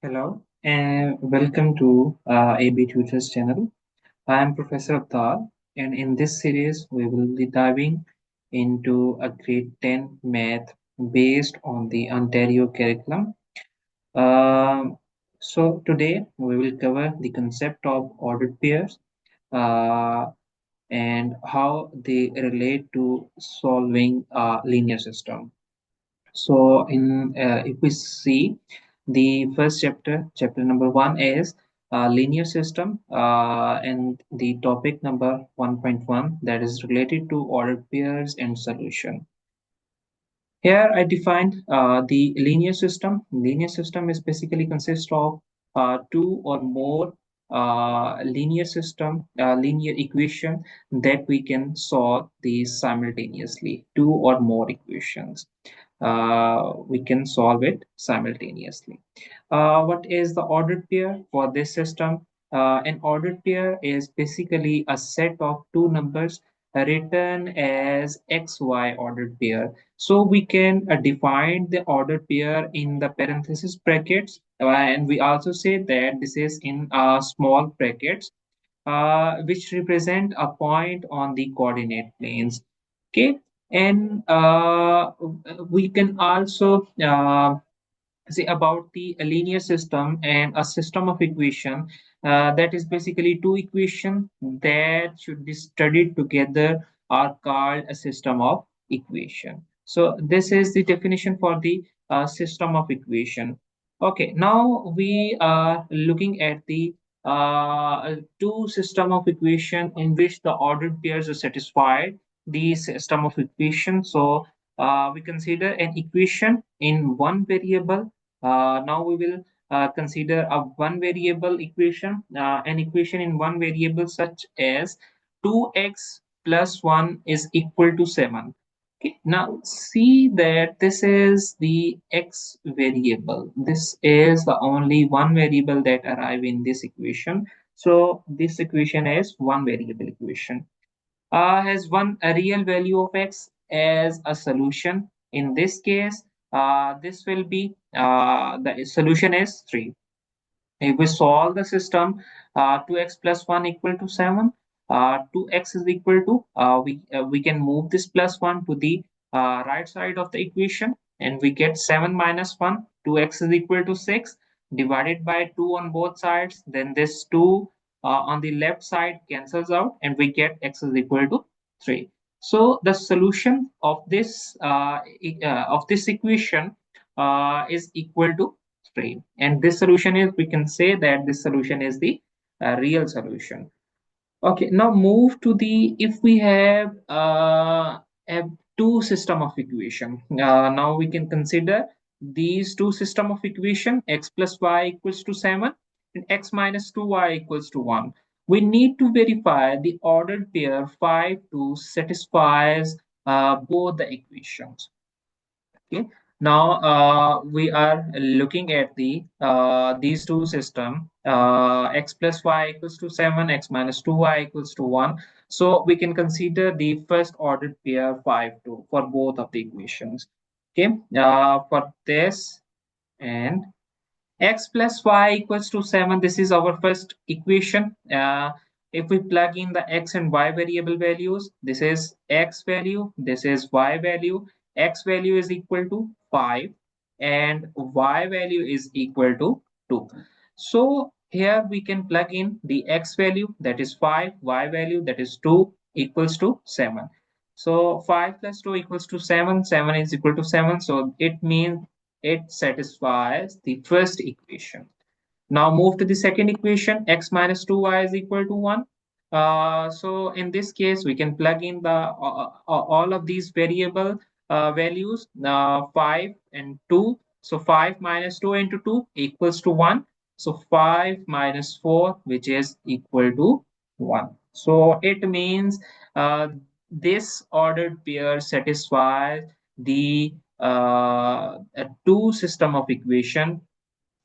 Hello and welcome to AB Tutors channel. I am Professor Avtar, and in this series we will be diving into a grade 10 math based on the Ontario curriculum. Um, so today we will cover the concept of ordered pairs uh, and how they relate to solving a linear system. So, if we see the first chapter, chapter number one is linear system, and the topic number 1.1 that is related to ordered pairs and solution. Here I defined the linear system. Linear system is basically consists of two or more linear equation that we can solve these simultaneously. Two or more equations we can solve it simultaneously. What is the ordered pair for this system? An ordered pair is basically a set of two numbers written as XY ordered pair. So we can define the ordered pair in the parenthesis brackets, and we also say that this is in small brackets, which represent a point on the coordinate planes. Okay, and we can also say about the linear system and a system of equation that is basically two equations that should be studied together are called a system of equation. So this is the definition for the system of equation. Okay, now we are looking at the two system of equation in which the ordered pairs are satisfied. The system of equation. So we consider an equation in one variable. Now we will consider a one variable equation, an equation in one variable such as 2x plus 1 is equal to 7. Okay, now see that this is the x variable. This is the only one variable that arrive in this equation. So this equation is one variable equation. Has one a real value of x as a solution. In this case, this will be the solution is 3. If we solve the system, 2x plus 1 equal to 7, 2x is equal to, we can move this plus 1 to the right side of the equation, and we get 7 minus 1, 2x is equal to 6, divided by 2 on both sides, then this 2 on the left side cancels out, and we get x is equal to 3. So the solution of this equation is equal to 3, and this solution is, we can say that this solution is the real solution. Okay, now move to the, if we have two system of equation, now we can consider these two system of equation, x plus y equals to 7 and x minus 2y equals to 1. We need to verify the ordered pair 5 to satisfies both the equations. Okay. Now we are looking at the these two system, x plus y equals to 7, x minus 2y equals to 1. So we can consider the first ordered pair 5 2 for both of the equations. Okay, for this, and x plus y equals to 7, this is our first equation. If we plug in the x and y variable values, this is x value, this is y value. X value is equal to 5 and y value is equal to 2. So here we can plug in the x value, that is 5, y value, that is 2, equals to 7. So 5 plus 2 equals to 7, 7 is equal to 7. So it means it satisfies the first equation. Now move to the second equation, x minus 2y is equal to 1. So in this case, we can plug in the all of these variable values, 5 and 2. So 5 minus 2 into 2 equals to 1. So 5 minus 4, which is equal to 1. So it means this ordered pair satisfies the two system of equation.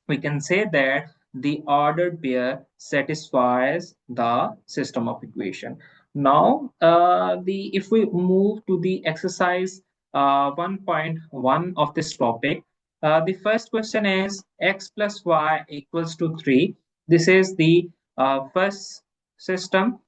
We can say that the ordered pair satisfies the system of equation. Now, the if we move to the exercise 1.1 of this topic, The first question is x plus y equals to 3. This is the first system,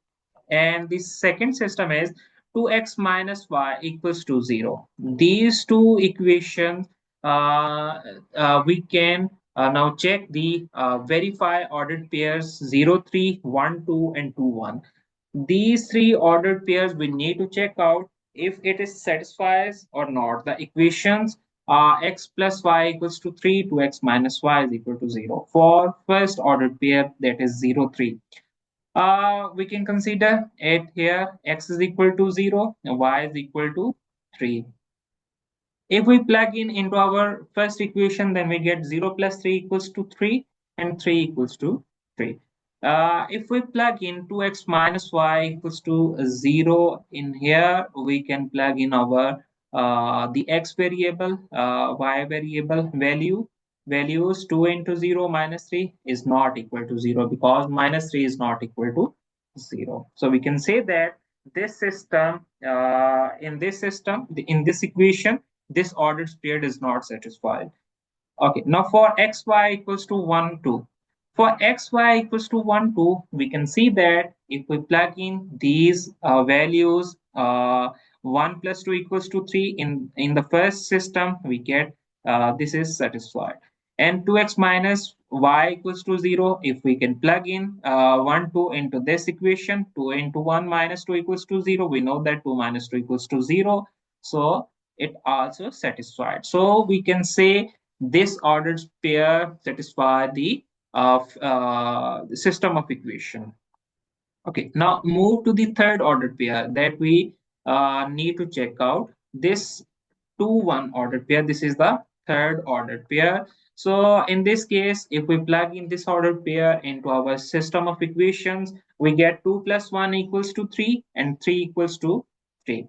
and the second system is 2x minus y equals to 0. These two equations, we can now check the verify ordered pairs 0, 3, 1, 2, and 2, 1. These three ordered pairs we need to check out if it is satisfies or not. The equations are x plus y equals to 3, 2x minus y is equal to 0. For first ordered pair, that is 0, 3. We can consider it here. X is equal to 0, y is equal to 3. If we plug in into our first equation, then we get 0 plus 3 equals to 3 and 3 equals to 3. If we plug in 2x minus y equals to 0 in here, we can plug in our the x variable, y variable values 2 into 0 minus 3 is not equal to 0 because minus 3 is not equal to 0. So we can say that this system, in this equation, this ordered pair is not satisfied. Okay, now for xy equals to 1, 2. For xy equals to 1, 2, we can see that if we plug in these values, 1 plus 2 equals to 3 in the first system, we get this is satisfied. And 2x minus y equals to 0, if we can plug in 1, 2 into this equation, 2 into 1 minus 2 equals to 0, we know that 2 minus 2 equals to 0. So it also satisfied. So we can say this ordered pair satisfy the system of equation. Okay, now move to the third ordered pair that we need to check out. This 2-1 ordered pair. This is the third ordered pair. So in this case, if we plug in this ordered pair into our system of equations, we get 2 plus 1 equals to 3 and 3 equals to 3.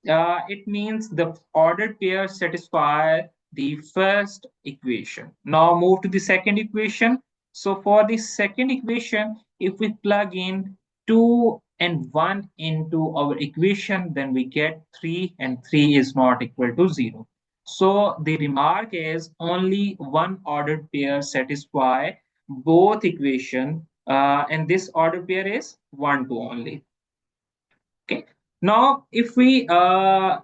It means the ordered pair satisfy the first equation. Now move to the second equation. So for the second equation, if we plug in 2 and 1 into our equation, then we get 3 and 3 is not equal to 0. So the remark is only one ordered pair satisfy both equation, and this ordered pair is 1, 2 only. Okay. Now, if we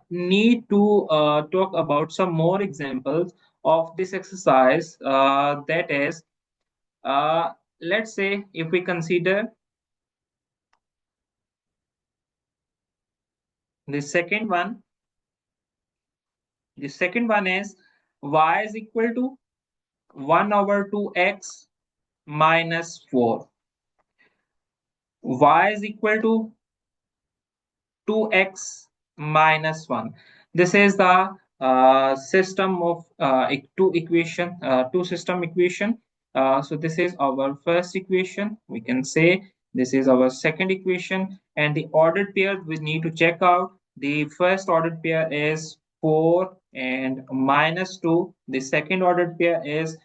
need to talk about some more examples of this exercise, that is, uh, let's say if we consider the second one is y is equal to 1 over 2x minus 4. Y is equal to 2x minus 1. This is the system of two system equation. So this is our first equation. We can say this is our second equation, and the ordered pair we need to check out. The first ordered pair is 4 and minus 2. The second ordered pair is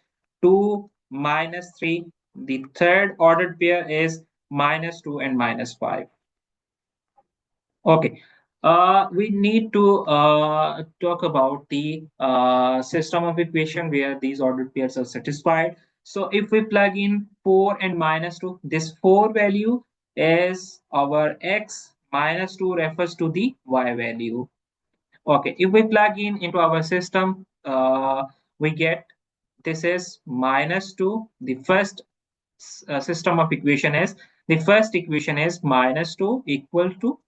2 minus 3. The third ordered pair is minus 2 and minus 5. Okay. We need to talk about the system of equation where these ordered pairs are satisfied. So if we plug in 4 and minus 2, this 4 value is our x, minus 2 refers to the y value. Okay, if we plug in into our system, we get this is minus 2. The first system of equation is, the first equation is minus 2 equal to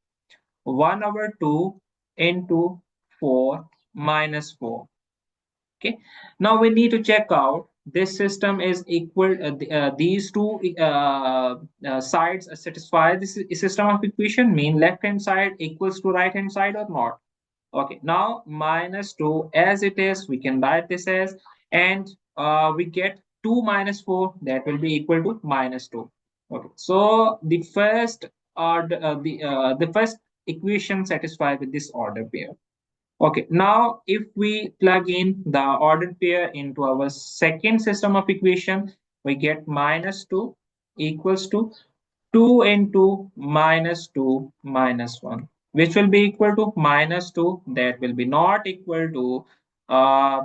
1 over 2 into 4 minus 4. Okay, now we need to check out this system is equal, these two sides satisfy this system of equation, mean left hand side equals to right hand side or not. Okay, now minus 2 as it is, we can write this as, and we get 2 minus 4, that will be equal to minus 2. Okay, so the first the first equation satisfied with this order pair. Okay, now if we plug in the ordered pair into our second system of equation, we get minus 2 equals to 2 into minus 2 minus 1, which will be equal to minus 2, that will be not equal to uh,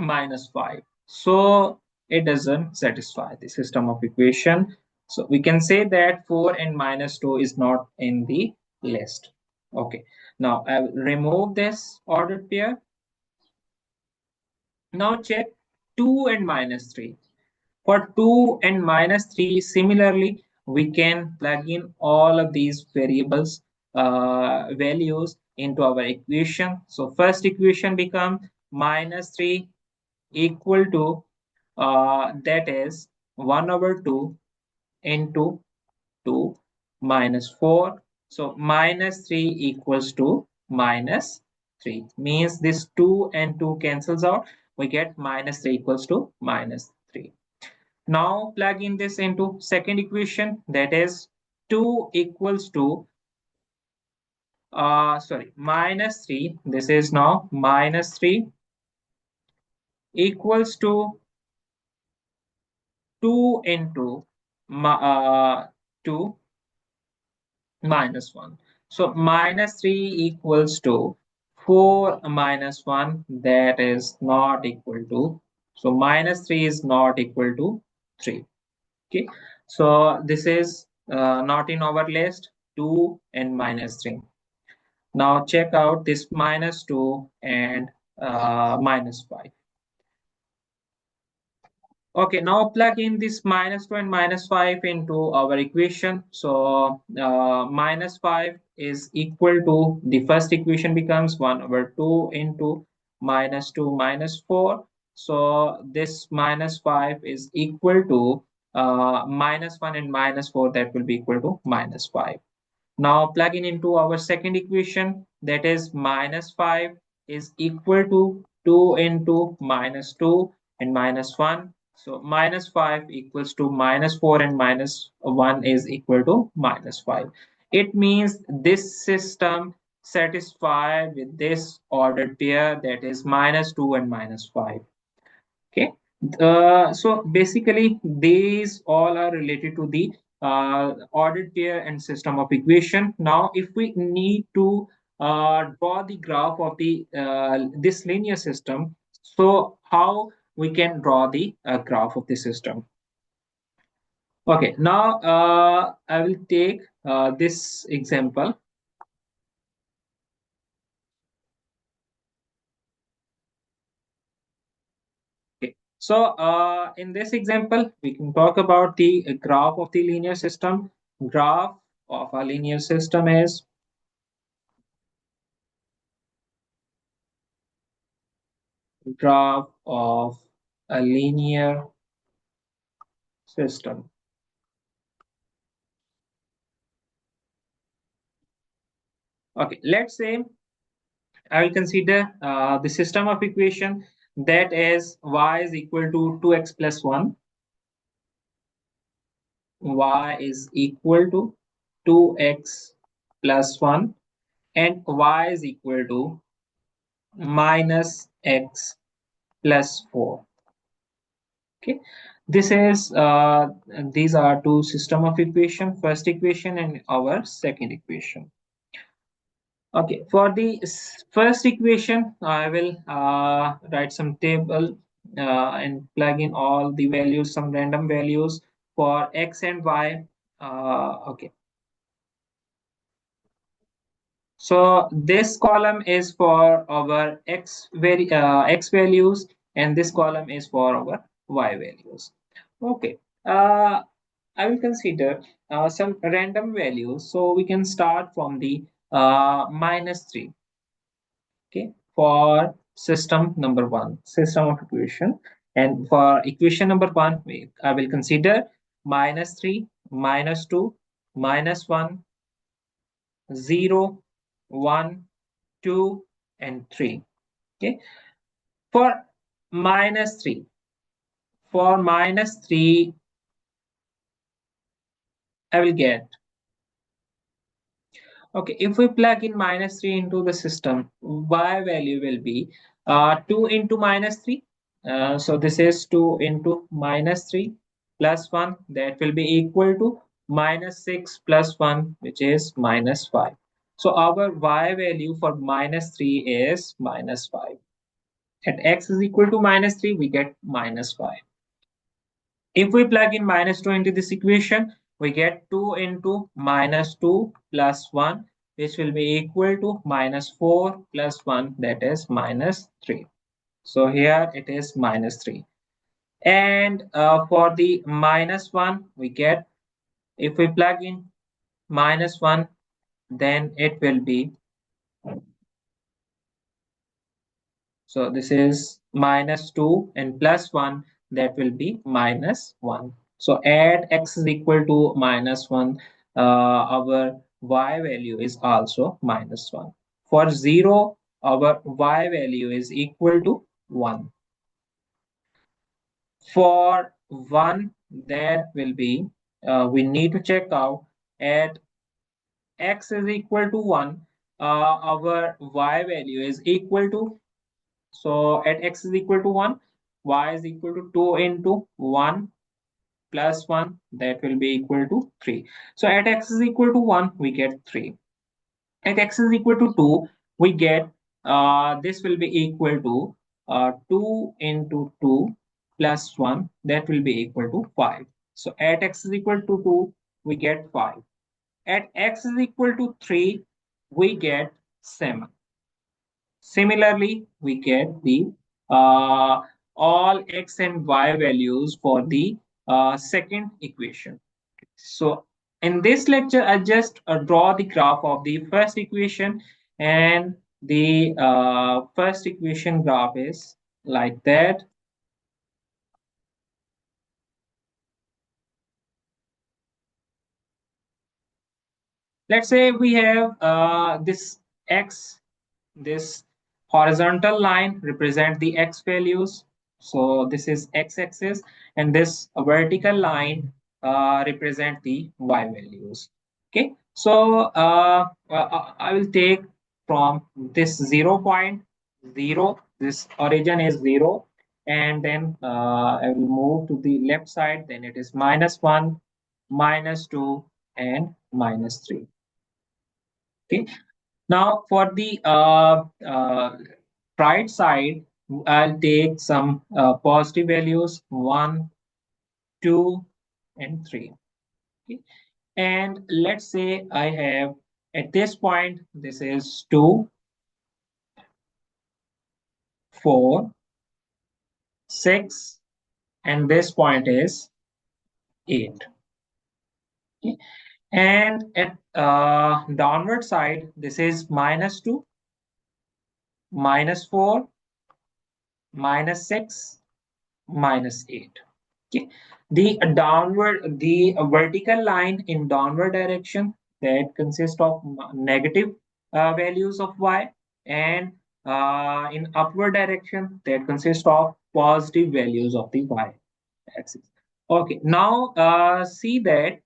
minus 5. So it doesn't satisfy the system of equation. So we can say that 4 and minus 2 is not in the list. Okay. Now I will remove this ordered pair. Now check 2 and minus 3. For 2 and minus 3, similarly, we can plug in all of these variables values into our equation. So first equation become minus 3 equal to that is 1 over 2 into 2 minus 4. So minus 3 equals to minus 3. Means this 2 and 2 cancels out. We get minus 3 equals to minus 3. Now plug in this into second equation, that is 2 equals to minus 3. This is now minus 3 equals to 2 into 2 minus 1. So minus 3 equals to 4 minus 1, that is not equal to, so minus 3 is not equal to 3. Okay, so this is not in our list, 2 and minus 3. Now check out this minus 2 and minus 5. Okay, now plug in this minus 2 and minus 5 into our equation. So minus 5 is equal to, the first equation becomes 1 over 2 into minus 2 minus 4. So this minus 5 is equal to minus 1 and minus 4, that will be equal to minus 5. Now plug in into our second equation, that is minus 5 is equal to 2 into minus 2 and minus 1. So minus 5 equals to minus 4 and minus 1 is equal to minus 5. It means this system satisfied with this ordered pair, that is minus 2 and minus 5. Okay, so basically these all are related to the ordered pair and system of equation. Now if we need to draw the graph of the this linear system, so how we can draw the graph of the system? Okay, now I will take this example. Okay. So in this example, we can talk about the graph of the linear system. Graph of a linear system is graph of a linear system. Okay, let's say I will consider the system of equation, that is y is equal to 2x plus 1, y is equal to 2x plus 1, and y is equal to minus x plus 4. Okay, this is these are two system of equation, first equation and our second equation. Okay, for the first equation I will write some table and plug in all the values, some random values for x and y. Okay, so this column is for our x values, and this column is for our y values. Okay, I will consider some random values. So we can start from the minus 3. Okay, for system number 1, system of equation. And for equation number 1, I will consider minus 3, minus 2, minus 1, 0, 1, 2, and 3. Okay, for minus 3, for minus 3, I will get, okay, if we plug in minus 3 into the system, y value will be 2 into minus 3. So this is 2 into minus 3 plus 1, that will be equal to minus 6 plus 1, which is minus 5. So our y value for minus 3 is minus 5. At x is equal to minus 3, we get minus 5. If we plug in minus 2 into this equation, we get 2 into minus 2 plus 1, which will be equal to minus 4 plus 1, that is minus 3. So here it is minus 3. And for the minus 1, we get, if we plug in minus 1, then it will be, so this is minus 2 and plus 1, that will be minus 1. So add x is equal to minus 1, our y value is also minus 1. For 0, our y value is equal to 1. For 1, there will be, we need to check out at x is equal to 1, our y value is equal to, so at x is equal to 1, y is equal to 2 into 1 plus 1, that will be equal to 3. So at x is equal to 1, we get 3. At x is equal to 2, we get, this will be equal to 2 into 2 plus 1, that will be equal to 5. So at x is equal to 2, we get 5. At x is equal to 3, we get 7. Similarly, we get the all x and y values for the second equation. So in this lecture, I just draw the graph of the first equation, and the first equation graph is like that. Let's say we have this x, this horizontal line represent the x values, so this is x-axis, and this vertical line represent the y values. Okay, so I will take from this 0.0, this origin is 0, and then I will move to the left side, then it is minus 1, minus 2, and minus 3. Okay, now for the right side, I'll take some positive values 1, 2, and 3. Okay. And let's say I have at this point, this is 2, 4, 6, and this point is 8. Okay. And at downward side, this is minus 2, minus 4, minus 6, minus 8. Okay. The vertical line in downward direction, that consists of negative values of y, and in upward direction, that consists of positive values of the y axis. Okay, now see that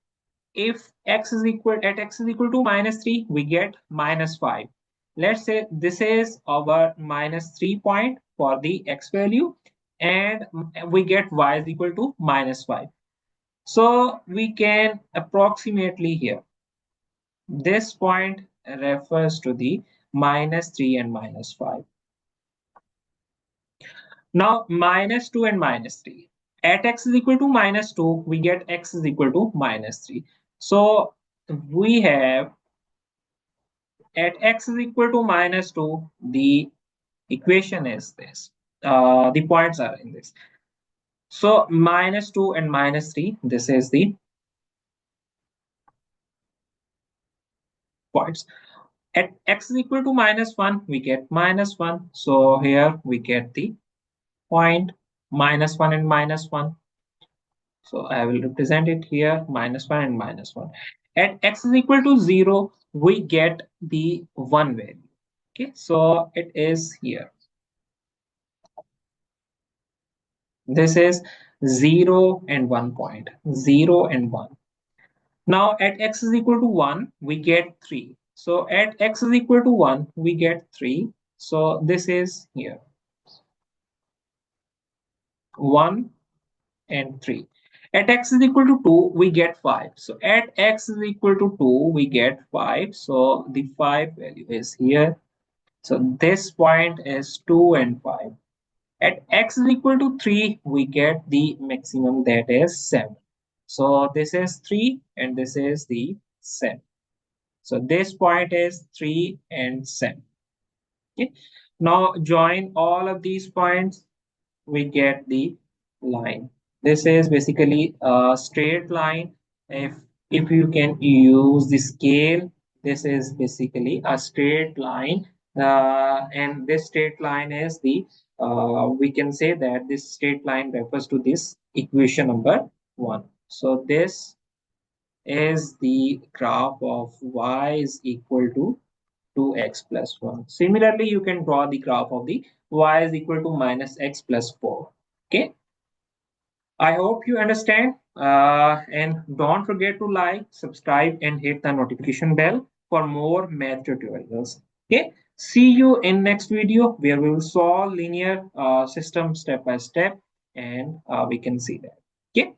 if x is equal to minus 3, we get minus 5. Let's say this is our minus 3 point for the x value, and we get y is equal to minus 5. So we can approximately here, this point refers to the minus 3 and minus 5. Now minus 2 and minus 3. At x is equal to minus 2, we get x is equal to minus 3. So we have at x is equal to minus 2, the equation is this. The points are in this. So minus 2 and minus 3, this is the points. At x is equal to minus 1, we get minus 1. So here we get the point minus 1 and minus 1. So I will represent it here, minus 1 and minus 1. At x is equal to 0, we get the 1 value. Okay, so it is here. This is 0 and 1 point, 0 and 1. Now at x is equal to 1, we get 3. So at x is equal to 1, we get 3. So this is here, 1 and 3. At x is equal to 2, we get 5. So at x is equal to 2, we get 5. So the 5 value is here. So this point is 2 and 5. At x is equal to 3, we get the maximum, that is 7. So this is 3 and this is the 7. So this point is 3 and 7. Okay. Now join all of these points, we get the line. This is basically a straight line. If you can use the scale, this is basically a straight line, and this straight line is the we can say that this straight line refers to this equation number 1. So this is the graph of y is equal to 2x plus 1. Similarly, you can draw the graph of the y is equal to minus x plus 4. Okay, I hope you understand. And don't forget to like, subscribe, and hit the notification bell for more math tutorials. Okay, see you in next video where we will solve linear system step by step, and we can see that. Okay.